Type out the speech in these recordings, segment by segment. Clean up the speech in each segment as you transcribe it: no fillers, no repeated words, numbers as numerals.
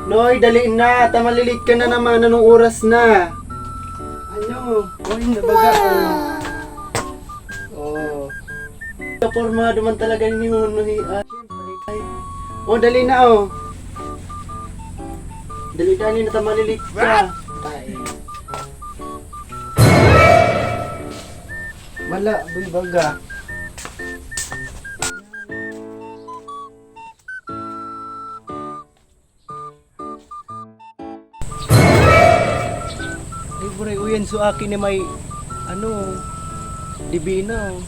Noy, dali na. Tamalilit ka na naman. Anong oras na? Ano? Uy, nabaga. Oh. Kapormado man talaga ni Noy. Ay. Oh, dali na oh. Dali na tamalilit ka. Ay. Wala, baga. Ay, buray, uyan so akin na may, dibina, oh.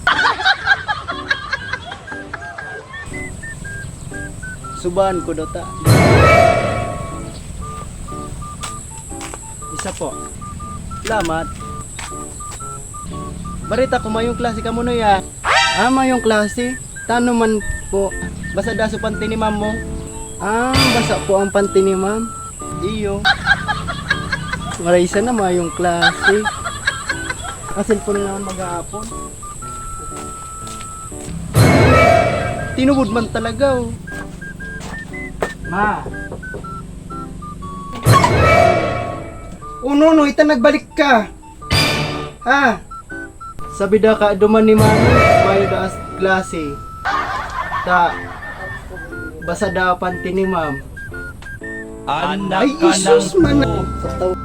Subahan ko daw ta. Isa po. Salamat. Barita ko mayong klase ka mo no ya. Ah, mayong klase? Tano man po. Basa daso panty ni ma'am mo? Ah, basa po ang panty ni ma'am. Iyo. Maraysa na mayong klase. Asin po na naman mag-aapon. Tinubod man talaga oh. Ma. Oh no, ita nagbalik ka. Ha? Sabi da ka duman ni mami, mayo da as klase. Ta basa da panty ni ma'am. Anak Ay, ka isus ng man. po. Sa taw.